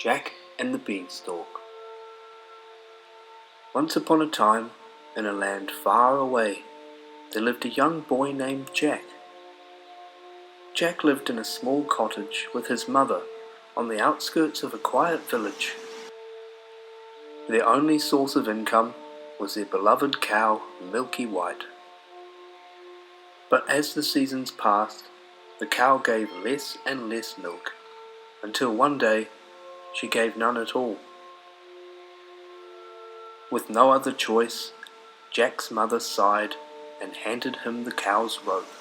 Jack and the Beanstalk. Once upon a time, in a land far away, there lived a young boy named Jack. Jack lived in a small cottage with his mother on the outskirts of a quiet village. Their only source of income was their beloved cow, Milky White. But as the seasons passed, the cow gave less and less milk, until one day she gave none at all. With no other choice, Jack's mother sighed and handed him the cow's rope.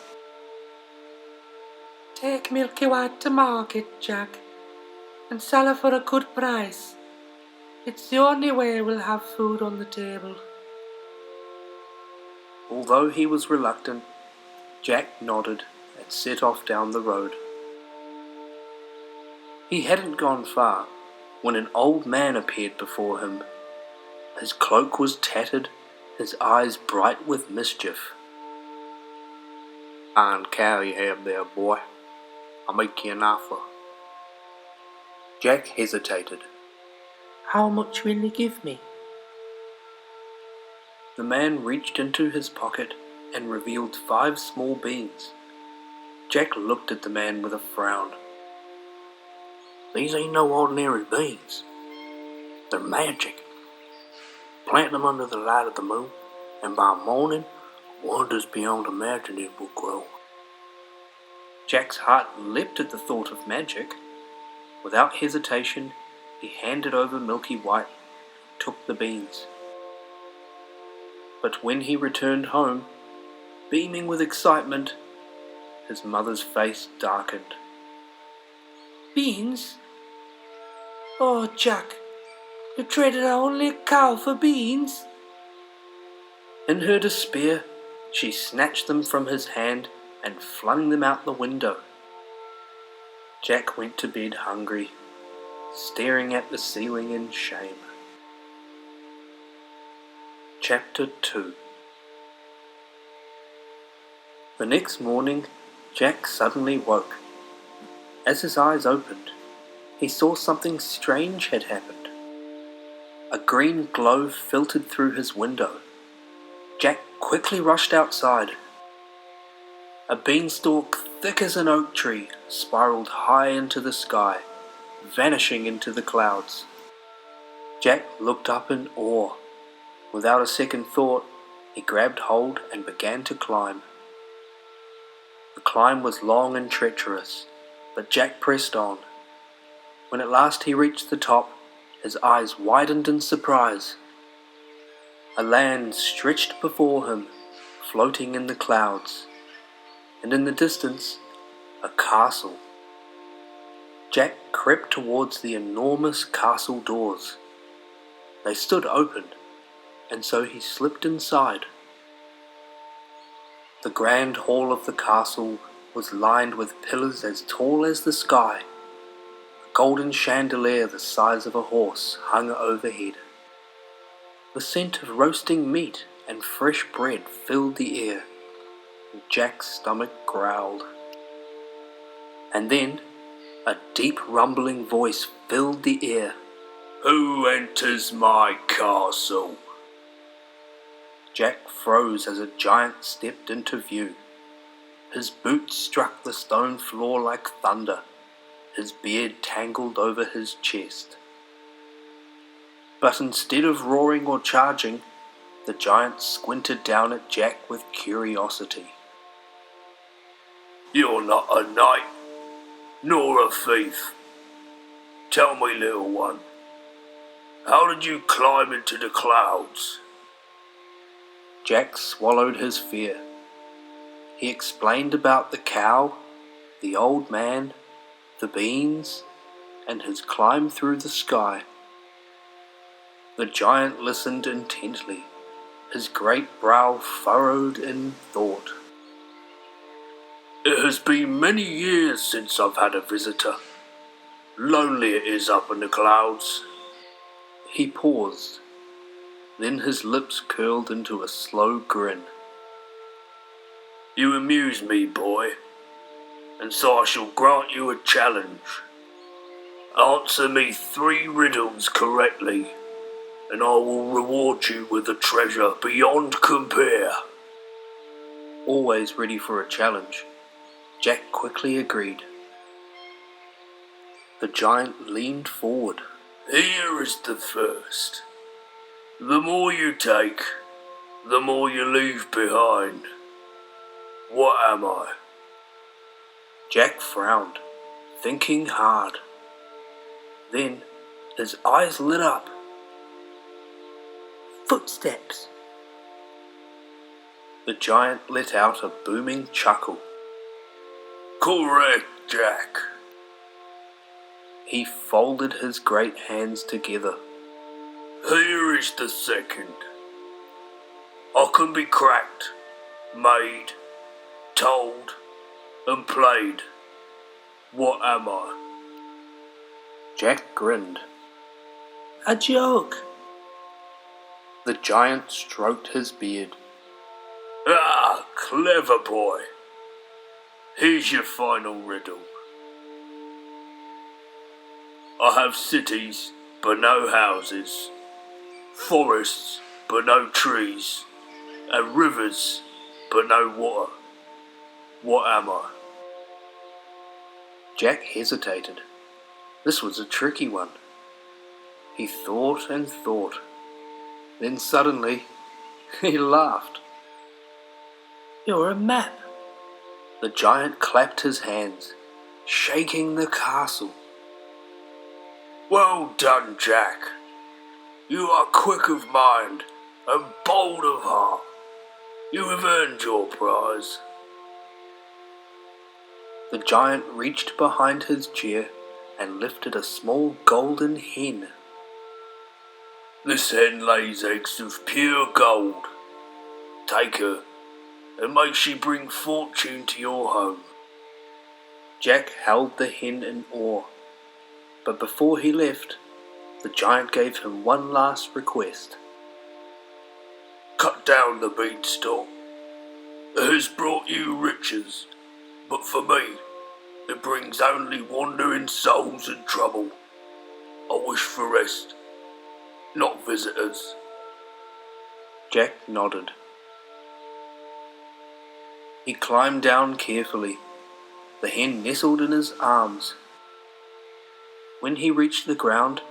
Take Milky White to market, Jack, and sell her for a good price. It's the only way we'll have food on the table. Although he was reluctant, Jack nodded and set off down the road. He hadn't gone far when an old man appeared before him. His cloak was tattered, his eyes bright with mischief. "Fine cow you have there, boy. I'll make you an offer." Jack hesitated. How much will you give me? The man reached into his pocket and revealed 5 small beans. Jack looked at the man with a frown. "These ain't no ordinary beans. They're magic. Plant them under the light of the moon, and by morning, wonders beyond imagining will grow." Jack's heart leapt at the thought of magic. Without hesitation, he handed over Milky White and took the beans. But when he returned home, beaming with excitement, his mother's face darkened. Beans? Oh, Jack, you traded our only cow for beans? In her despair, she snatched them from his hand and flung them out the window. Jack went to bed hungry, staring at the ceiling in shame. Chapter 2. The next morning, Jack suddenly woke. As his eyes opened, he saw something strange had happened. A green glow filtered through his window. Jack quickly rushed outside. A beanstalk thick as an oak tree spiraled high into the sky, vanishing into the clouds. Jack looked up in awe. Without a second thought, he grabbed hold and began to climb. The climb was long and treacherous, but Jack pressed on. When at last he reached the top, his eyes widened in surprise. A land stretched before him, floating in the clouds, and in the distance, a castle. Jack crept towards the enormous castle doors. They stood open, and so he slipped inside. The grand hall of the castle was lined with pillars as tall as the sky. A golden chandelier the size of a horse hung overhead. The scent of roasting meat and fresh bread filled the air, and Jack's stomach growled. And then a deep rumbling voice filled the air. "Who enters my castle?" Jack froze as a giant stepped into view. His boots struck the stone floor like thunder. His beard tangled over his chest. But instead of roaring or charging, the giant squinted down at Jack with curiosity. "You're not a knight, nor a thief. Tell me, little one, how did you climb into the clouds?" Jack swallowed his fear. He explained about the cow, the old man, the beans, and his climb through the sky. The giant listened intently, his great brow furrowed in thought. "It has been many years since I've had a visitor. Lonely it is up in the clouds." He paused. Then his lips curled into a slow grin. "You amuse me, boy, and so I shall grant you a challenge. Answer me 3 riddles correctly, and I will reward you with a treasure beyond compare. Always ready for a challenge, Jack quickly agreed. The giant leaned forward. Here is the first. The more you take, the more you leave behind. What am I? Jack frowned, thinking hard. Then his eyes lit up. Footsteps. The giant let out a booming chuckle. Correct, Jack. He folded his great hands together. Here is the second. I can be cracked, made, told, and played. What am I? Jack grinned. A joke. The giant stroked his beard. Ah, clever boy. Here's your final riddle. I have cities, but no houses, forests, but no trees, and rivers, but no water. What am I? Jack hesitated. This was a tricky one. He thought and thought. Then suddenly, he laughed. You're a map. The giant clapped his hands, shaking the castle. Well done, Jack. You are quick of mind and bold of heart. You have earned your prize. The giant reached behind his chair and lifted a small golden hen. This hen lays eggs of pure gold. Take her, and may she bring fortune to your home. Jack held the hen in awe, but before he left, the giant gave him one last request. Cut down the beanstalk. It has brought you riches, but for me, it brings only wandering souls and trouble. I wish for rest, not visitors. Jack nodded. He climbed down carefully. The hen nestled in his arms. When he reached the ground,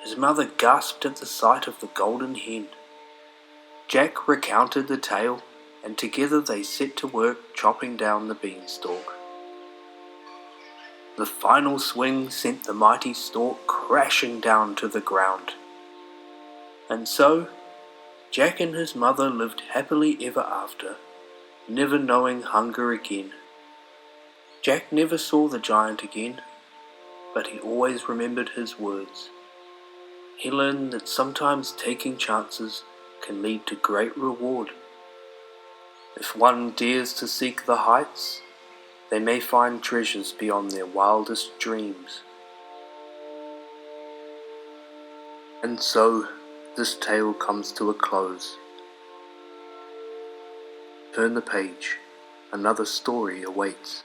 his mother gasped at the sight of the golden hen. Jack recounted the tale, and together they set to work chopping down the beanstalk. The final swing sent the mighty stalk crashing down to the ground. And so, Jack and his mother lived happily ever after, never knowing hunger again. Jack never saw the giant again, but he always remembered his words. He learned that sometimes taking chances can lead to great reward. If one dares to seek the heights, they may find treasures beyond their wildest dreams. And so, this tale comes to a close. Turn the page, another story awaits.